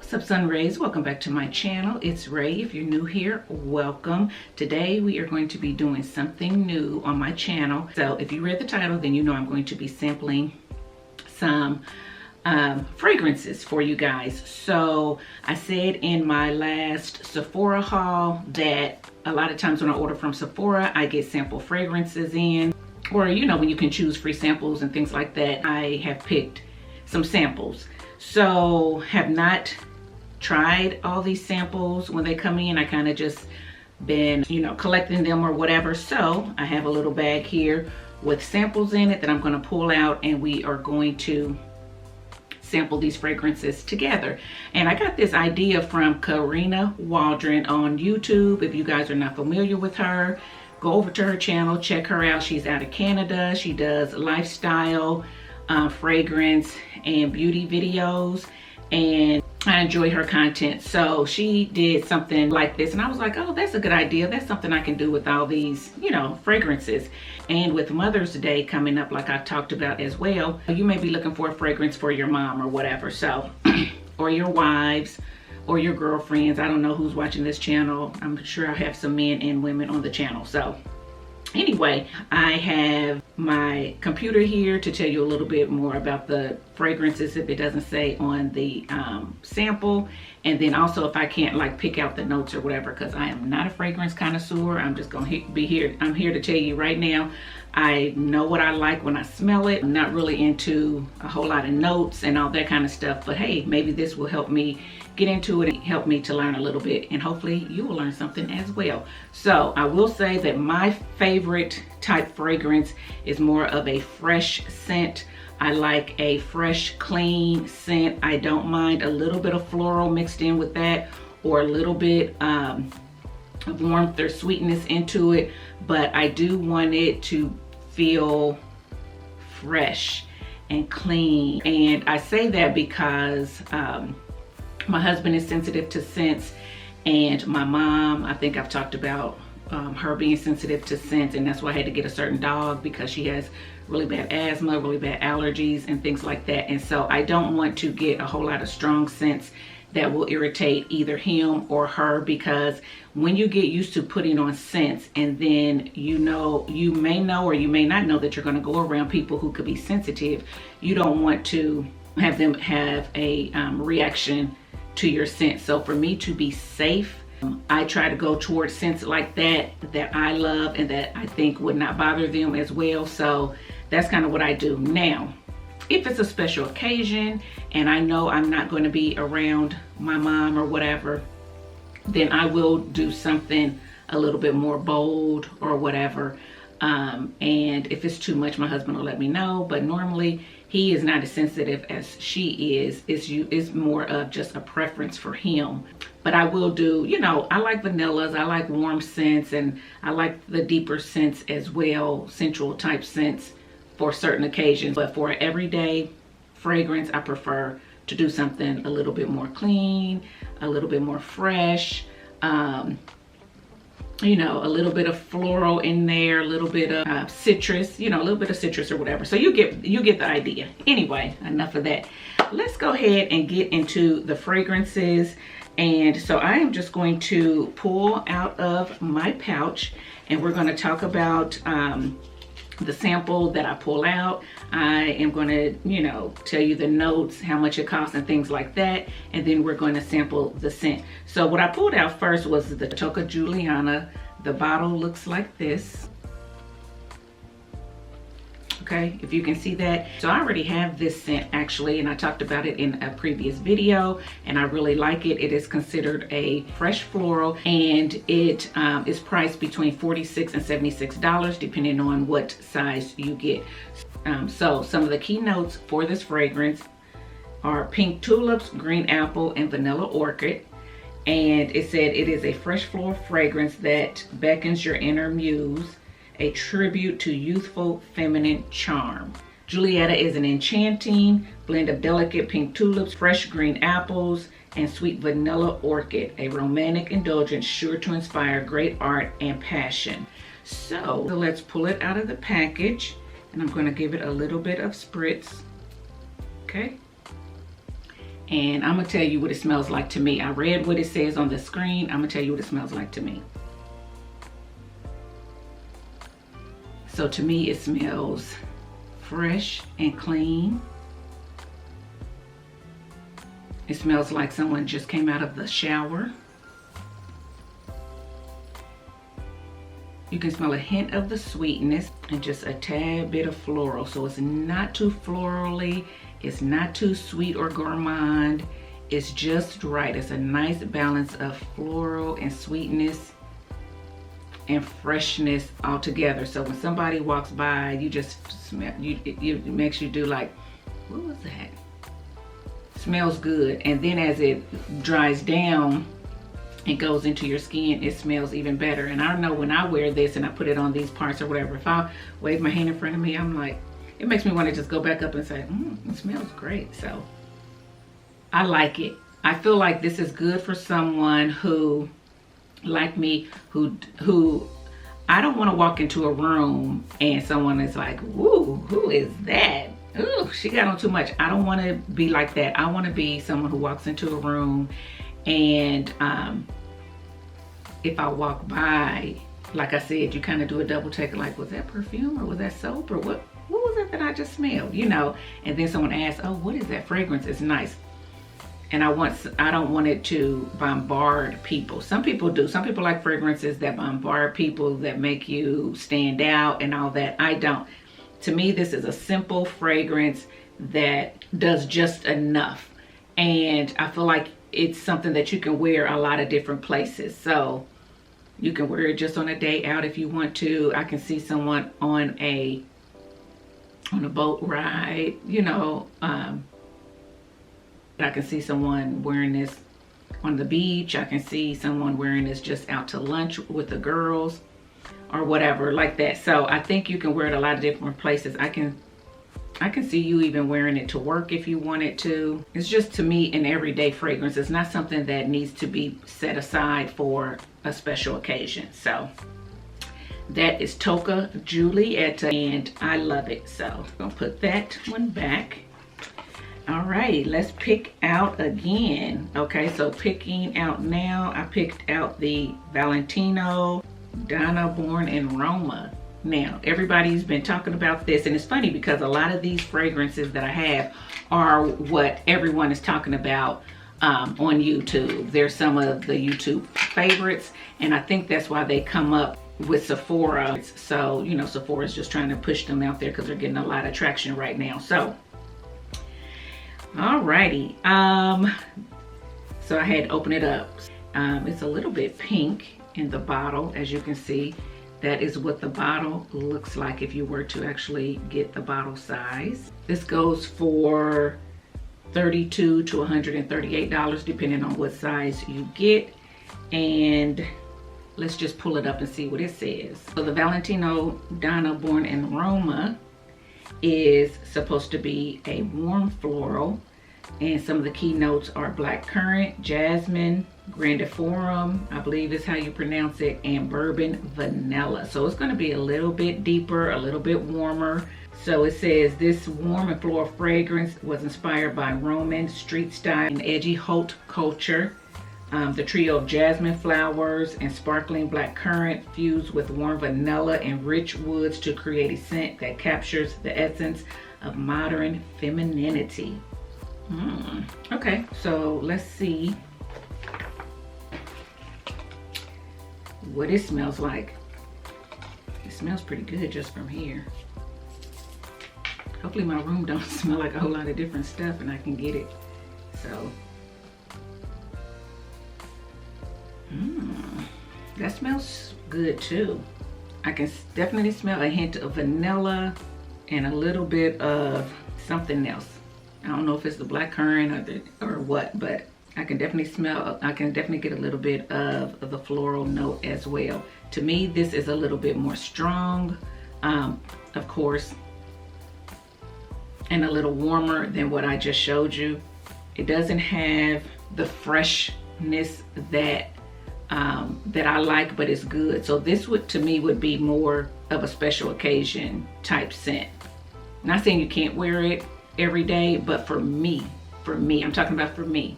What's up, Sun Rays? Welcome back to my channel. It's Ray. If you're new here, welcome. Today we are going to be doing something new on my channel. So if you read the title, then you know I'm going to be sampling some fragrances for you guys. So I said in my last Sephora haul that a lot of times when I order from Sephora, I get sample fragrances in, or you know, when you can choose free samples and things like that. I have picked some samples. So have not tried all these samples when they come in. I kind of just been, you know, collecting them or whatever. So I have a little bag here with samples in it that I'm going to pull out, and we are going to sample these fragrances together. And I got this idea from Karina Waldron on YouTube. If you guys are not familiar with her, go over to her channel, check her out. She's out of Canada. She does lifestyle, fragrance and beauty videos, and I enjoy her content. So she did something like this, and I was like, oh, that's a good idea. That's something I can do with all these, you know, fragrances. And with Mother's Day coming up, like I talked about as well, you may be looking for a fragrance for your mom or whatever. So, or your wives or your girlfriends. I don't know who's watching this channel. I'm sure I have some men and women on the channel. So anyway, I have my computer here to tell you a little bit more about the fragrances if it doesn't say on the sample. And then also if I can't like pick out the notes or whatever, because I am not a fragrance connoisseur. I'm just gonna be here. I'm here to tell you right now, I know what I like when I smell it. I'm not really into a whole lot of notes and all that kind of stuff, but hey, maybe this will help me get into it and help me to learn a little bit, and hopefully you will learn something as well. So I will say that my favorite type fragrance is more of a fresh scent. I like a fresh, clean scent. I don't mind a little bit of floral mixed in with that, or a little bit of warmth or sweetness into it, but I do want it to feel fresh and clean. And I say that because my husband is sensitive to scents, and my mom, I think I've talked about her being sensitive to scents, and that's why I had to get a certain dog, because she has really bad asthma, really bad allergies and things like that. And so I don't want to get a whole lot of strong scents that will irritate either him or her, because when you get used to putting on scents, and then you may know or you may not know that you're going to go around people who could be sensitive, you don't want to have them have a reaction to your scent. So for me to be safe, I try to go towards scents like that I love and that I think would not bother them as well. So that's kind of what I do. Now, if it's a special occasion and I know I'm not going to be around my mom or whatever, then I will do something a little bit more bold or whatever. And if it's too much, my husband will let me know, but normally he is not as sensitive as she is. It's more of just a preference for him. But I will do, you know, I like vanillas, I like warm scents, and I like the deeper scents as well, sensual type scents for certain occasions. But for an everyday fragrance, I prefer to do something a little bit more clean, a little bit more fresh, you know, a little bit of floral in there, a little bit of citrus, you know, a little bit of citrus or whatever. So you get the idea. Anyway, enough of that. Let's go ahead and get into the fragrances. And so I am just going to pull out of my pouch, and we're going to talk about the sample that I pull out. I am going to, you know, tell you the notes, how much it costs and things like that. And then we're going to sample the scent. So what I pulled out first was the Toca Julieta. The bottle looks like this. Okay, if you can see that. So I already have this scent actually, and I talked about it in a previous video, and I really like it. It is considered a fresh floral, and it is priced between $46 and $76 depending on what size you get. So some of the key notes for this fragrance are pink tulips, green apple, and vanilla orchid. And it said it is a fresh floral fragrance that beckons your inner muse, a tribute to youthful feminine charm. Julieta is an enchanting blend of delicate pink tulips, fresh green apples, and sweet vanilla orchid, a romantic indulgence sure to inspire great art and passion. So let's pull it out of the package, and I'm going to give it a little bit of spritz. Okay, And I'm gonna tell you what it smells like to me. I read what it says on the screen. I'm gonna tell you what it smells like to me. So to me, it smells fresh and clean. It smells like someone just came out of the shower. You can smell a hint of the sweetness and just a tad bit of floral. So it's not too florally, it's not too sweet or gourmand. It's just right. It's a nice balance of floral and sweetness and freshness all together. So when somebody walks by, you just smell, it makes you do like, what was that? Smells good. And then as it dries down, it goes into your skin, it smells even better. And I know when I wear this and I put it on these parts or whatever, if I wave my hand in front of me, I'm like, it makes me want to just go back up and say, it smells great. So I like it. I feel like this is good for someone who, like me, who I don't want to walk into a room and someone is like, woo, who is that? Ooh, she got on too much. I don't want to be like that. I want to be someone who walks into a room and if I walk by, like I said, you kind of do a double take, like, was that perfume or was that soap or what was it that I just smelled, you know? And then someone asks, oh, what is that fragrance? It's nice. And I don't want it to bombard people. Some people do. Some people like fragrances that bombard people, that make you stand out and all that. I don't. To me, this is a simple fragrance that does just enough. And I feel like it's something that you can wear a lot of different places. So you can wear it just on a day out if you want to. I can see someone on a boat ride, you know, I can see someone wearing this on the beach. I can see someone wearing this just out to lunch with the girls or whatever like that. So I think you can wear it a lot of different places. I can see you even wearing it to work if you wanted to. It's just, to me, an everyday fragrance. It's not something that needs to be set aside for a special occasion. So that is Toca Julieta and I love it. So I'm gonna put that one back. All right, let's pick out again. Okay, so picking out now, I picked out the Valentino Dino Born in Roma. Now, everybody's been talking about this, and it's funny because a lot of these fragrances that I have are what everyone is talking about on YouTube. They're some of the YouTube favorites, and I think that's why they come up with Sephora. So, you know, Sephora's just trying to push them out there because they're getting a lot of traction right now. So, alrighty, so I had to open it up. It's a little bit pink in the bottle, as you can see. That is what the bottle looks like if you were to actually get the bottle size. This goes for $32 to $138 depending on what size you get. And let's just pull it up and see what it says. So the Valentino Dino Born in Roma is supposed to be a warm floral, and some of the key notes are black currant, jasmine, grandiforum, I believe is how you pronounce it, and bourbon vanilla. So it's going to be a little bit deeper, a little bit warmer. So it says this warm and floral fragrance was inspired by Roman street style and edgy haute culture. The trio of jasmine flowers and sparkling black currant fused with warm vanilla and rich woods to create a scent that captures the essence of modern femininity. Okay, so let's see what it smells like. It smells pretty good just from here. Hopefully my room don't smell like a whole lot of different stuff and I can get it. So that smells good too. I can definitely smell a hint of vanilla and a little bit of something else. I don't know if it's the black currant or what, but I can definitely smell, I can definitely get a little bit of the floral note as well. To me, this is a little bit more strong, of course, and a little warmer than what I just showed you. It doesn't have the freshness that that I like, but it's good. So this would, to me, would be more of a special occasion type scent. Not saying you can't wear it every day, but for me, For me, I'm talking about for me.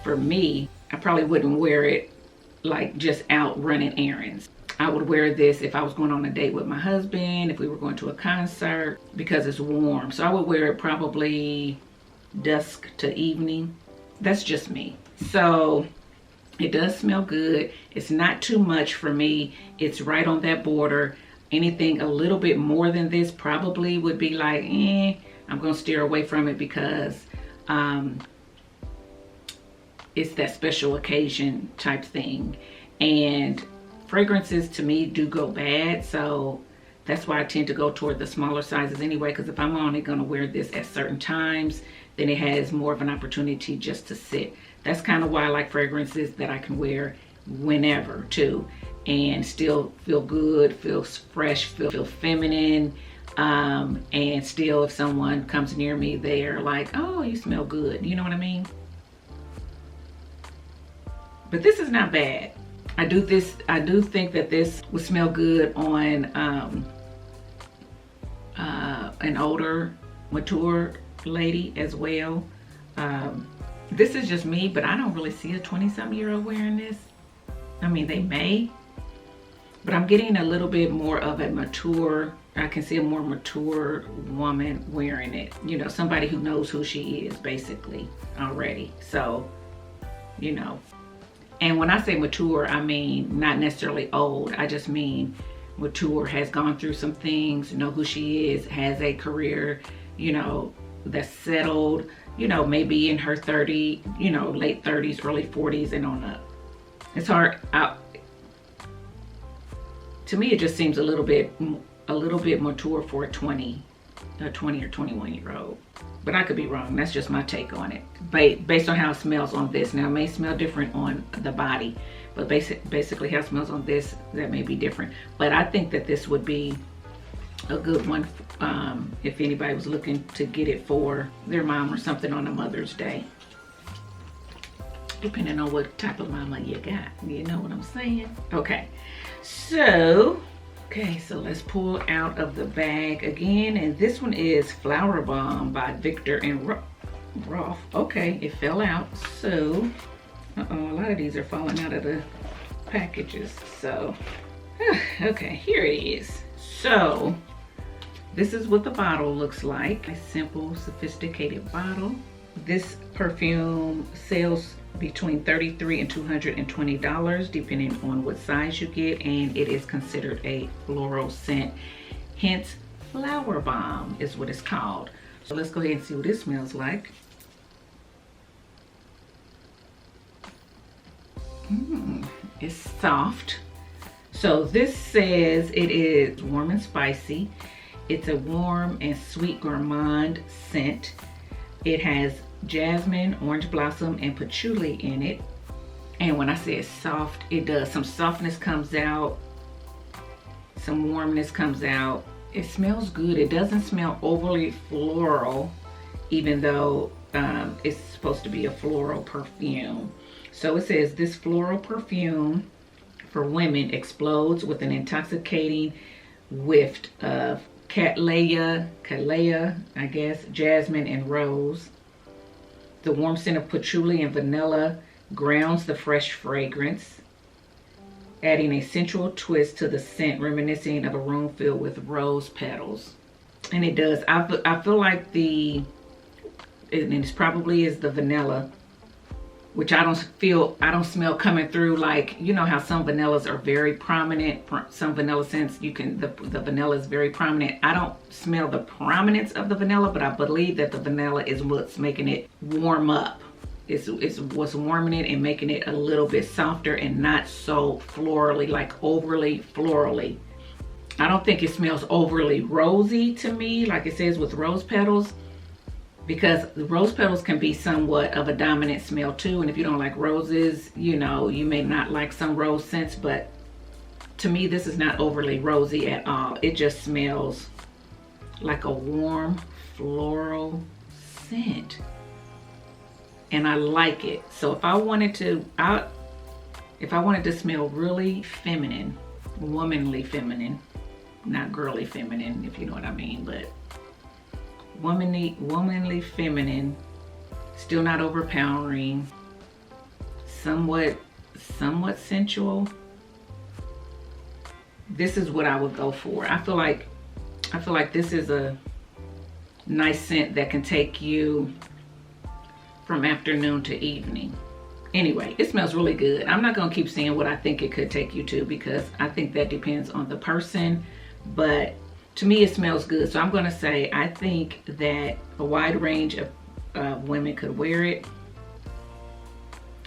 For me, I probably wouldn't wear it like just out running errands. I would wear this if I was going on a date with my husband, if we were going to a concert, because it's warm. So I would wear it probably dusk to evening. That's just me. So it does smell good. It's not too much for me. It's right on that border. Anything a little bit more than this probably would be like, I'm gonna steer away from it, because it's that special occasion type thing. And fragrances to me do go bad, so that's why I tend to go toward the smaller sizes anyway, because if I'm only gonna wear this at certain times, then it has more of an opportunity just to sit. That's kind of why I like fragrances that I can wear whenever too, and still feel good, feel fresh, feel feminine, and still if someone comes near me, they're like, oh, you smell good, you know what I mean? But this is not bad. I do think that this would smell good on an older, mature lady as well. This is just me, but I don't really see a 20-something-year-old wearing this. I mean, they may, but I'm getting a little bit more of a mature, I can see a more mature woman wearing it. You know, somebody who knows who she is basically already. So, you know. And when I say mature, I mean not necessarily old. I just mean mature, has gone through some things, know who she is, has a career, you know, that's settled, you know, maybe in her 30, you know, late 30s, early 40s and on up. It's hard. To me, it just seems a little bit mature for a 20 or 21-year-old. But I could be wrong. That's just my take on it. Based on how it smells on this. Now, it may smell different on the body, but basically how it smells on this, that may be different. But I think that this would be a good one if anybody was looking to get it for their mom or something on a Mother's Day. Depending on what type of mama you got. You know what I'm saying? Okay. So let's pull out of the bag again, and this one is Flower Bomb by Viktor and Rolf. Okay, it fell out. So, a lot of these are falling out of the packages. So, okay, here it is. So, this is what the bottle looks like. A simple, sophisticated bottle. This perfume sells between $33 and $220 depending on what size you get, and it is considered a floral scent, hence Flower Bomb is what it's called. So let's go ahead and see what this smells like. It's soft. So this says it is warm and spicy. It's a warm and sweet gourmand scent. It has jasmine, orange blossom, and patchouli in it. And when I say it's soft, it does. Some softness comes out, some warmness comes out. It smells good. It doesn't smell overly floral, even though it's supposed to be a floral perfume. So it says this floral perfume for women explodes with an intoxicating whiff of cattleya, I guess, jasmine, and rose. The warm scent of patchouli and vanilla grounds the fresh fragrance, adding a sensual twist to the scent reminiscing of a room filled with rose petals. And it does. I feel like and this probably is the vanilla, which I don't smell coming through, like, you know how some vanillas are very prominent. Some vanilla scents, the vanilla is very prominent. I don't smell the prominence of the vanilla, but I believe that the vanilla is what's making it warm up. It's what's warming it and making it a little bit softer and not so florally, like overly florally. I don't think it smells overly rosy to me, like it says with rose petals, because the rose petals can be somewhat of a dominant smell too. And if you don't like roses, you know, you may not like some rose scents, but to me, this is not overly rosy at all. It just smells like a warm floral scent. And I like it. So if I wanted to smell really feminine, womanly feminine, not girly feminine, if you know what I mean, but womanly feminine Still not overpowering. Somewhat sensual. This is what I would go for. I feel like this is a nice scent that can take you from afternoon to evening. Anyway, it smells really good. I'm not gonna keep saying what I think it could take you to, because I think that depends on the person, but to me it smells good. So I'm gonna say I think that a wide range of women could wear it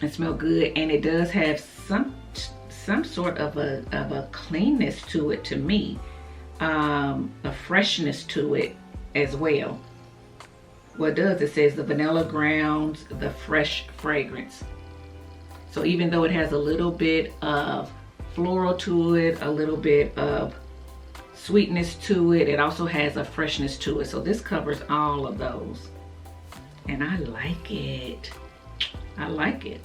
and smell good, and it does have some sort of a cleanness to it to me, a freshness to it as well. What it does, it says the vanilla grounds the fresh fragrance. So even though it has a little bit of floral to it, a little bit of sweetness to it, it also has a freshness to it. So this covers all of those. And I like it. I like it.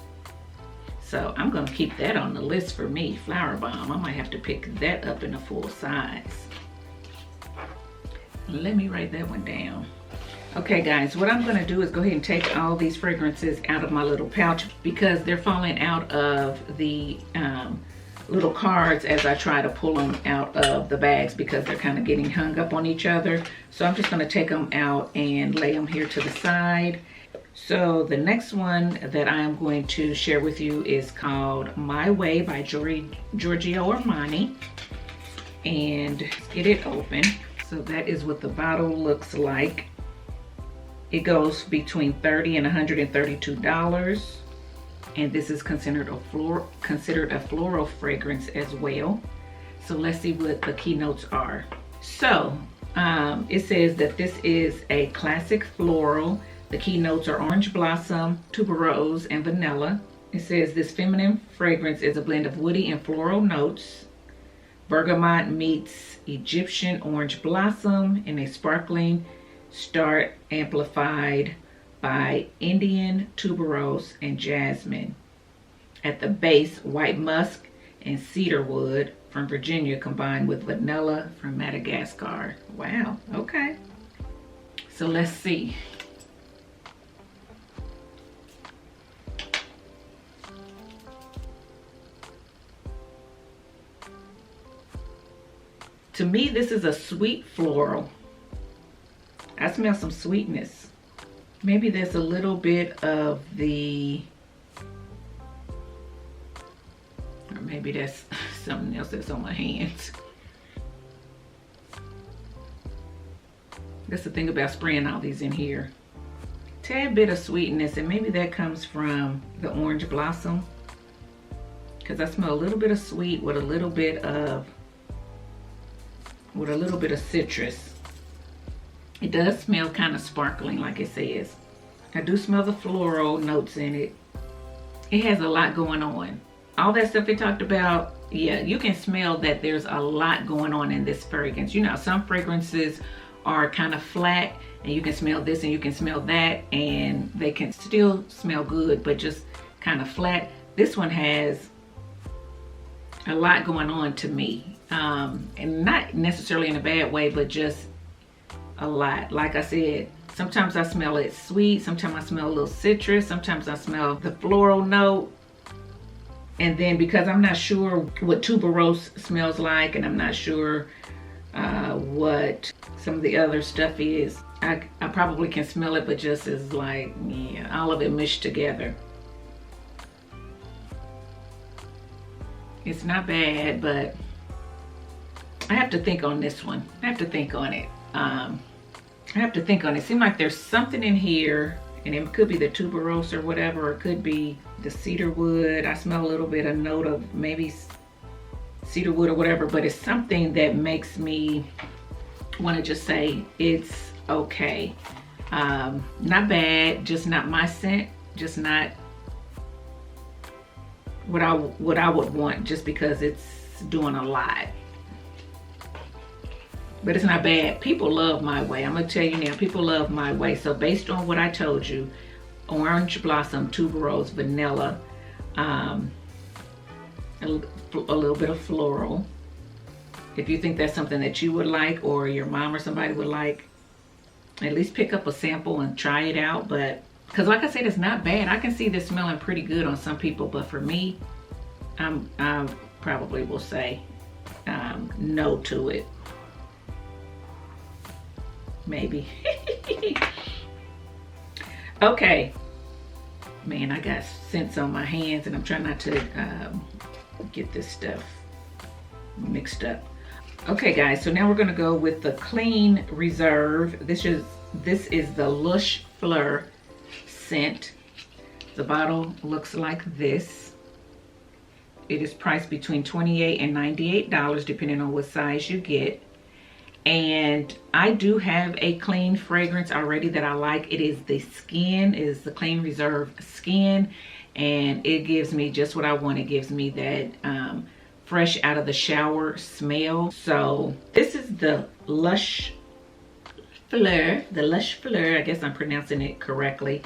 So I'm gonna keep that on the list for me, Flower Bomb. I might have to pick that up in a full size. Let me write that one down. Okay guys, what I'm gonna do is go ahead and take all these fragrances out of my little pouch, because they're falling out of the little cards as I try to pull them out of the bags, because they're kind of getting hung up on each other. So I'm just gonna take them out and lay them here to the side. So the next one that I am going to share with you is called My Way by Giorgio Armani. And let's get it open. So that is what the bottle looks like. It goes between $30 and $132. And this is considered a floral fragrance as well. So let's see what the keynotes are. So it says that this is a classic floral. The keynotes are orange blossom, tuberose, and vanilla. It says this feminine fragrance is a blend of woody and floral notes. Bergamot meets Egyptian orange blossom in a sparkling start amplified by Indian tuberose and jasmine. At the base, white musk and cedar wood from Virginia combined with vanilla from Madagascar. Wow, okay. So let's see. To me, this is a sweet floral. I smell some sweetness. Maybe there's a little bit of the, or maybe that's something else that's on my hands. That's the thing about spraying all these in here. Tad bit of sweetness, and maybe that comes from the orange blossom, because I smell a little bit of sweet with a little bit of citrus. It does smell kind of sparkling, like it says. I do smell the floral notes in it. It has a lot going on. All that stuff we talked about, yeah, you can smell that there's a lot going on in this fragrance. You know, some fragrances are kind of flat, and you can smell this and you can smell that, and they can still smell good, but just kind of flat. This one has a lot going on to me. And not necessarily in a bad way, but just a lot. Like I said, sometimes I smell it sweet, sometimes I smell a little citrus, sometimes I smell the floral note. And then because I'm not sure what tuberose smells like, and I'm not sure what some of the other stuff is, I probably can smell it, but just as like, yeah, all of it mushed together. It's not bad, but I have to think on this one. I have to think on it. It seems like there's something in here, and it could be the tuberose or whatever, or it could be the cedar wood. I smell a little bit of note of maybe cedar wood or whatever, but it's something that makes me want to just say it's okay. Not bad, just not my scent, just not what I would want, just because it's doing a lot. But it's not bad. People love My Way. I'm gonna tell you now, people love My Way. So based on what I told you, orange blossom, tuberose, vanilla, a little bit of floral. If you think that's something that you would like, or your mom or somebody would like, at least pick up a sample and try it out. But because like I said, it's not bad. I can see this smelling pretty good on some people, but for me, I probably will say no to it. Maybe. Okay. Man, I got scents on my hands and I'm trying not to get this stuff mixed up. Okay guys, so now we're gonna go with the Clean Reserve. This is the Lush Fleur scent. The bottle looks like this. It is priced between $28 and $98 depending on what size you get. And I do have a clean fragrance already that I like. It is the Skin, it is the Clean Reserve Skin, and it gives me just what I want. It gives me that fresh out of the shower smell. So this is the Lush Fleur, I guess I'm pronouncing it correctly.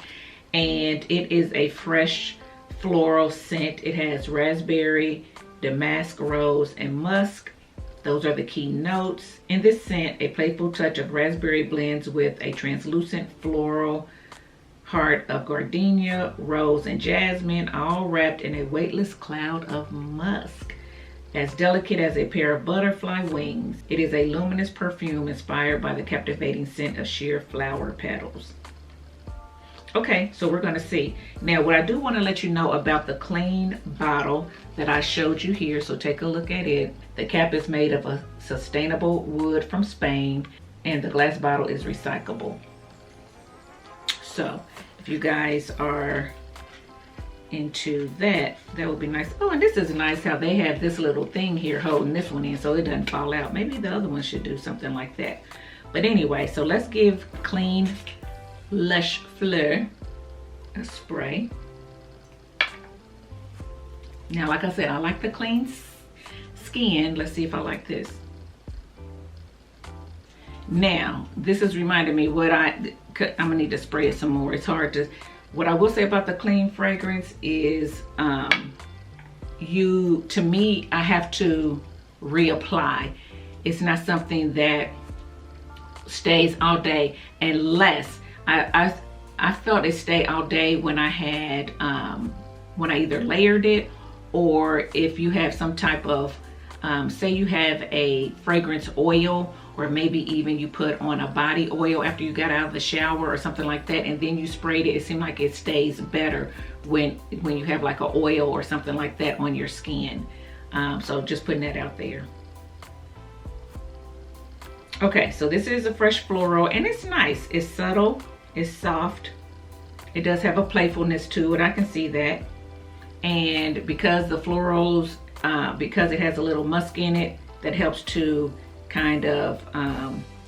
And it is a fresh floral scent. It has raspberry, damask rose, and musk. Those are the key notes. In this scent, a playful touch of raspberry blends with a translucent floral heart of gardenia, rose, and jasmine, all wrapped in a weightless cloud of musk. As delicate as a pair of butterfly wings, it is a luminous perfume inspired by the captivating scent of sheer flower petals. Okay, so we're gonna see. Now, what I do wanna let you know about the clean bottle that I showed you here, so take a look at it. The cap is made of a sustainable wood from Spain, and the glass bottle is recyclable. So, if you guys are into that, that would be nice. Oh, and this is nice how they have this little thing here holding this one in so it doesn't fall out. Maybe the other one should do something like that. But anyway, so let's give Clean Lush Fleur a spray. Now, like I said, I like the clean skin. Let's see if I like this. Now, this is reminding me what I'm gonna need to spray it some more. It's hard to, what I will say about the clean fragrance is, to me, I have to reapply. It's not something that stays all day unless, I felt it stayed all day when I had, when I either layered it, or if you have some type of, say you have a fragrance oil, or maybe even you put on a body oil after you got out of the shower or something like that, and then you sprayed it, it seemed like it stays better when you have like an oil or something like that on your skin. So just putting that out there. Okay, so this is a fresh floral, and it's nice. It's subtle, it's soft. It does have a playfulness to it, I can see that. And because the florals, because it has a little musk in it, that helps to kind of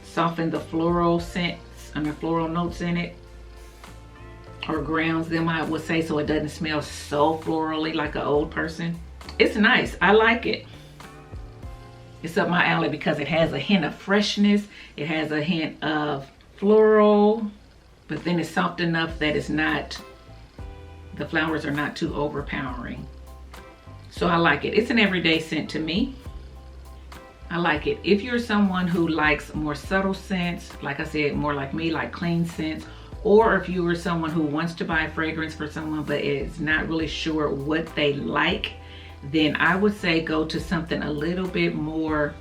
soften the floral scents, floral notes in it, or grounds them, I would say, so it doesn't smell so florally like an old person. It's nice, I like it. It's up my alley because it has a hint of freshness, it has a hint of floral, but then it's soft enough that it's not, the flowers are not too overpowering. So I like it. It's an everyday scent to me. I like it. If you're someone who likes more subtle scents, like I said, more like me, like clean scents, or if you are someone who wants to buy a fragrance for someone but is not really sure what they like, then I would say go to something a little bit more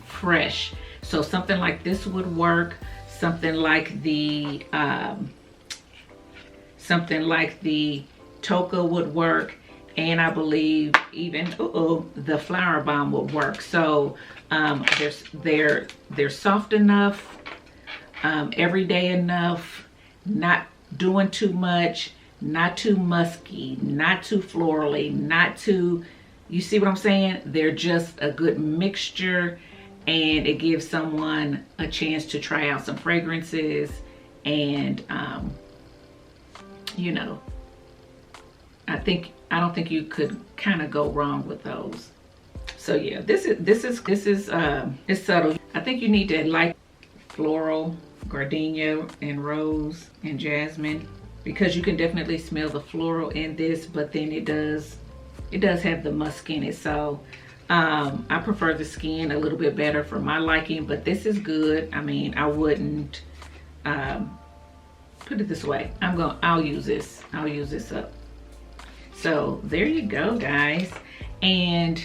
fresh. So something like this would work. Something like the Toca would work, and I believe even the Flower Bomb would work. So they're soft enough, everyday enough, not doing too much, not too musky, not too florally, not too, you see what I'm saying? They're just a good mixture, and it gives someone a chance to try out some fragrances, and you know, I don't think you could kind of go wrong with those. So yeah, this is it's subtle. I think you need to like floral, gardenia, and rose, and jasmine, because you can definitely smell the floral in this, but then it does have the musk in it. So I prefer the Skin a little bit better for my liking, but this is good. I mean, I wouldn't put it this way. I'll use this. I'll use this up. So there you go, guys. And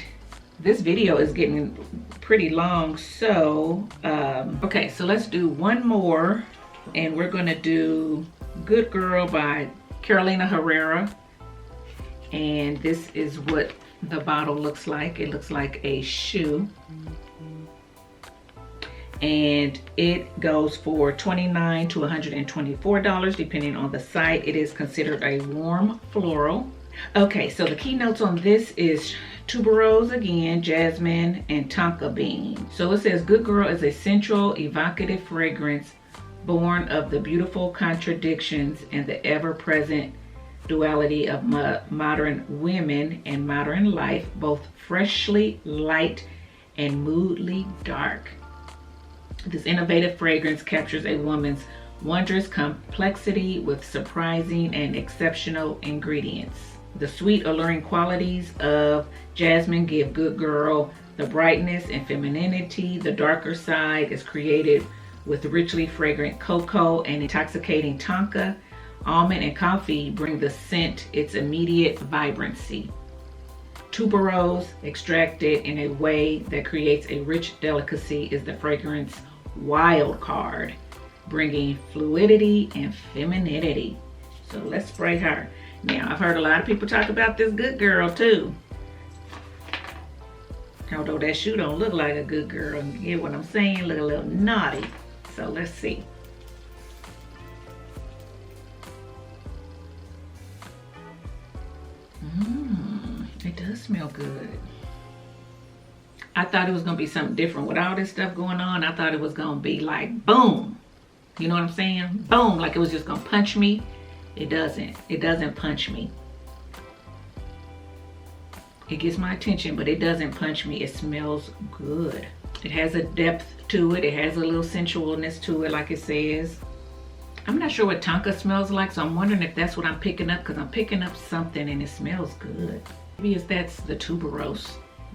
this video is getting pretty long. So, okay, so let's do one more. And we're gonna do Good Girl by Carolina Herrera. And this is what the bottle looks like. It looks like a shoe. And it goes for $29 to $124 depending on the site. It is considered a warm floral. Okay, so the keynotes on this is tuberose again, jasmine, and tonka bean. So it says Good Girl is a sensual, evocative fragrance born of the beautiful contradictions and the ever-present duality of modern women and modern life, both freshly light and moodily dark. This innovative fragrance captures a woman's wondrous complexity with surprising and exceptional ingredients. The sweet, alluring qualities of jasmine give Good Girl the brightness and femininity. The darker side is created with richly fragrant cocoa and intoxicating tonka. Almond and coffee bring the scent its immediate vibrancy. Tuberose, extracted in a way that creates a rich delicacy, is the fragrance wild card, bringing fluidity and femininity. So let's spray her. Now, I've heard a lot of people talk about this Good Girl too. Although that shoe don't look like a good girl. You get what I'm saying? Look a little naughty. So let's see. It does smell good. I thought it was gonna be something different with all this stuff going on. I thought it was gonna be like boom. You know what I'm saying? Boom, like it was just gonna punch me. It doesn't. It doesn't punch me. It gets my attention, but it doesn't punch me. It smells good. It has a depth to it. It has a little sensualness to it, like it says. I'm not sure what tonka smells like, so I'm wondering if that's what I'm picking up, because I'm picking up something and it smells good. Maybe that's the tuberose.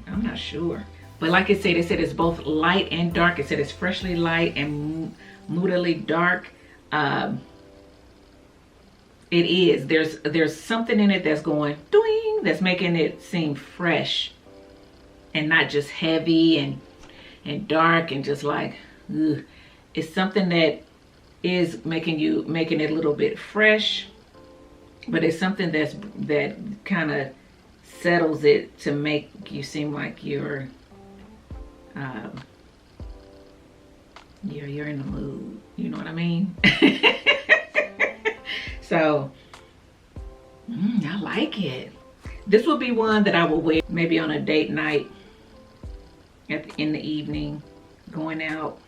I'm not sure. But like it said it's both light and dark. It said it's freshly light and moodily dark. It is. There's something in it that's going doing, that's making it seem fresh and not just heavy and dark and just like, ugh. It's something that is making it a little bit fresh, but it's something that kind of settles it to make you seem like you're in the mood. You know what I mean? So, I like it. This will be one that I will wear maybe on a date night in the evening, going out.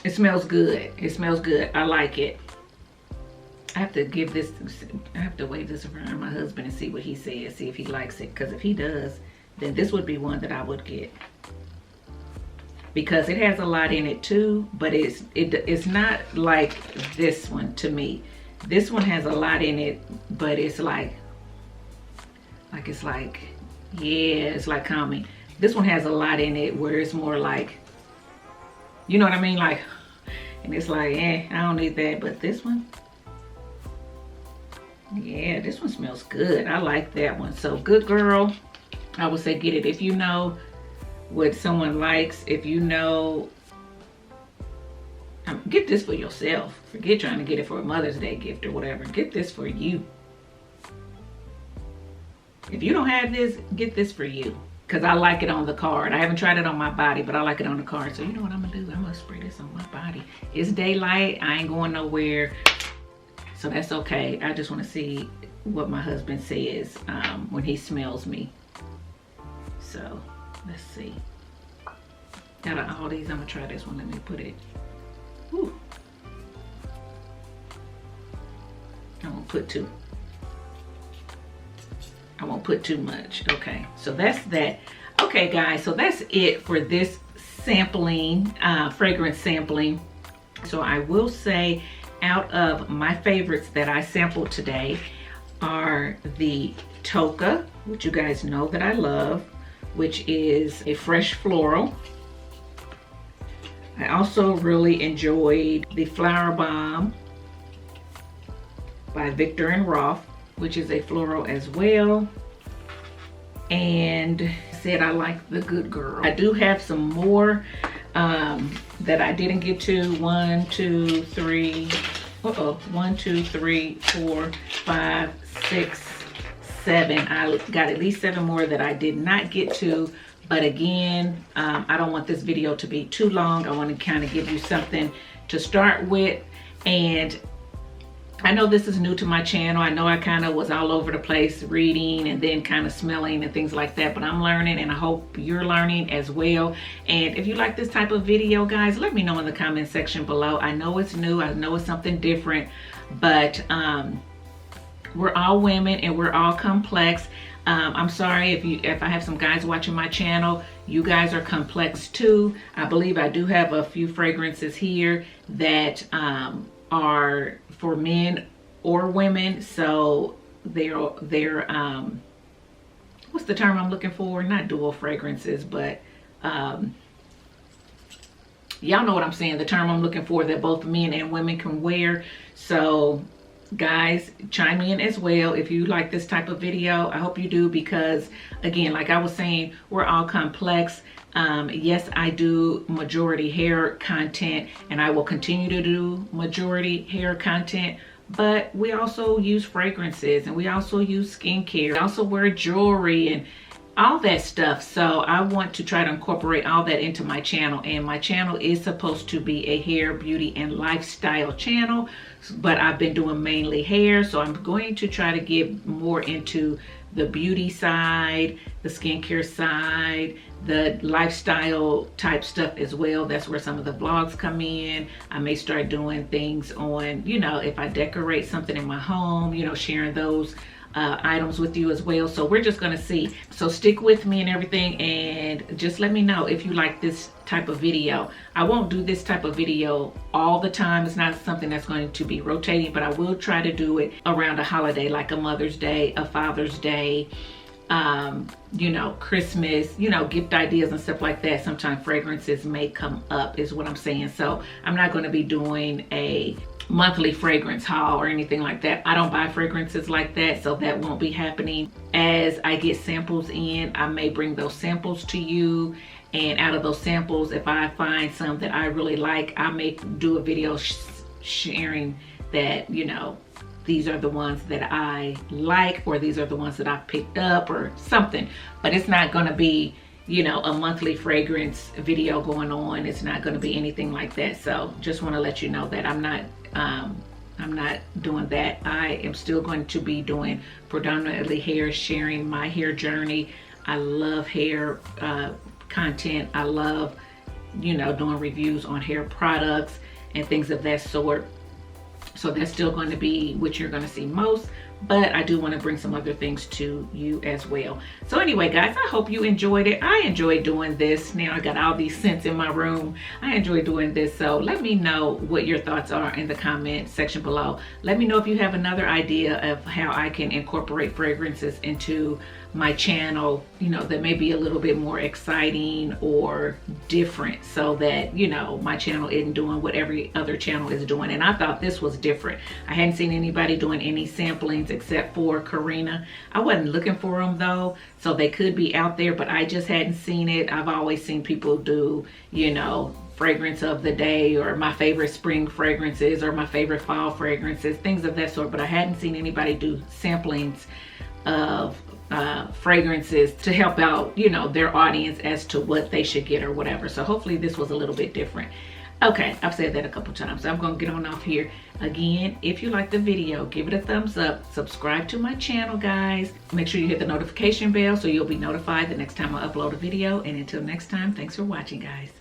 It smells good. It smells good. I like it. I have to wave this around my husband and see what he says, see if he likes it. Because if he does, then this would be one that I would get. Because it has a lot in it too, but it's not like this one to me. This one has a lot in it, but it's like it's like calming. This one has a lot in it where it's more like, you know what I mean? Like, and it's like, I don't need that. But this one, yeah, this one smells good. I like that one. So Good Girl, I would say get it if you know what someone likes. If you know, get this for yourself. Forget trying to get it for a Mother's Day gift or whatever. Get this for you. If you don't have this, get this for you. Because I like it on the card. I haven't tried it on my body, but I like it on the card. So you know what I'm going to do? I'm going to spray this on my body. It's daylight. I ain't going nowhere. So that's okay. I just want to see what my husband says when he smells me. So let's see. Out of all these, I'm going to try this one. Let me put it. Whew. I won't put two. I won't put too much. Okay, so that's that. Okay, guys, so that's it for this sampling, fragrance sampling. So I will say, out of my favorites that I sampled today are the Toca, which you guys know that I love, which is a fresh floral. I also really enjoyed the Flower Bomb by Viktor and Rolf, which is a floral as well. And said I like the Good Girl. I do have some more that I didn't get to. 1, 2, 3, 1, 2, 3, 4, 5, 6, 7. I got at least 7 more that I did not get to. But again, I don't want this video to be too long. I want to kind of give you something to start with. And I know this is new to my channel. I know I kind of was all over the place reading and then kind of smelling and things like that, but I'm learning, and I hope you're learning as well. And if you like this type of video, guys, let me know in the comment section below. I know it's new, I know it's something different, but we're all women and we're all complex. I'm sorry if I have some guys watching my channel. You guys are complex too. I believe I do have a few fragrances here that are for men or women. So they're what's the term I'm looking for? Not dual fragrances, but y'all know what I'm saying. The term I'm looking for that both men and women can wear. So guys, chime in as well if you like this type of video. I hope you do, because again, like I was saying, we're all complex. Yes, I do majority hair content, and I will continue to do majority hair content, but we also use fragrances, and we also use skincare. We also wear jewelry and all that stuff. So I want to try to incorporate all that into my channel, and my channel is supposed to be a hair, beauty, and lifestyle channel, but I've been doing mainly hair, so I'm going to try to get more into the beauty side, the skincare side, the lifestyle type stuff as well. That's where some of the vlogs come in. I may start doing things on, you know, if I decorate something in my home, you know, sharing those items with you as well. So we're just gonna see. So stick with me and everything, and just let me know if you like this type of video. I won't do this type of video all the time. It's not something that's going to be rotating, but I will try to do it around a holiday, like a Mother's Day, a Father's Day, you know, Christmas, you know, gift ideas and stuff like that. Sometimes fragrances may come up, is what I'm saying. So I'm not going to be doing a monthly fragrance haul or anything like that. I don't buy fragrances like that, so that won't be happening. As I get samples in, I may bring those samples to you, and out of those samples, if I find some that I really like, I may do a video sharing that, you know, these are the ones that I like, or these are the ones that I picked up or something. But it's not going to be, you know, a monthly fragrance video going on. It's not going to be anything like that. So just want to let you know that I'm not doing that. I am still going to be doing predominantly hair, sharing my hair journey. I love hair content. I love, you know, doing reviews on hair products and things of that sort. So that's still going to be what you're going to see most, but I do want to bring some other things to you as well. So anyway, guys, I hope you enjoyed it. I enjoyed doing this. Now I got all these scents in my room. I enjoy doing this. So let me know what your thoughts are in the comment section below. Let me know if you have another idea of how I can incorporate fragrances into my channel, you know, that may be a little bit more exciting or different, so that, you know, my channel isn't doing what every other channel is doing. And I thought this was different. I hadn't seen anybody doing any samplings except for Karina. I wasn't looking for them though, so they could be out there, but I just hadn't seen it. I've always seen people do, you know, fragrance of the day, or my favorite spring fragrances, or my favorite fall fragrances, things of that sort, but I hadn't seen anybody do samplings of fragrances to help out, you know, their audience as to what they should get or whatever. So hopefully this was a little bit different. Okay, I've said that a couple times, so I'm gonna get on off here. Again, if you like the video, give it a thumbs up, subscribe to my channel, guys. Make sure you hit the notification bell so you'll be notified the next time I upload a video. And until next time, thanks for watching, guys.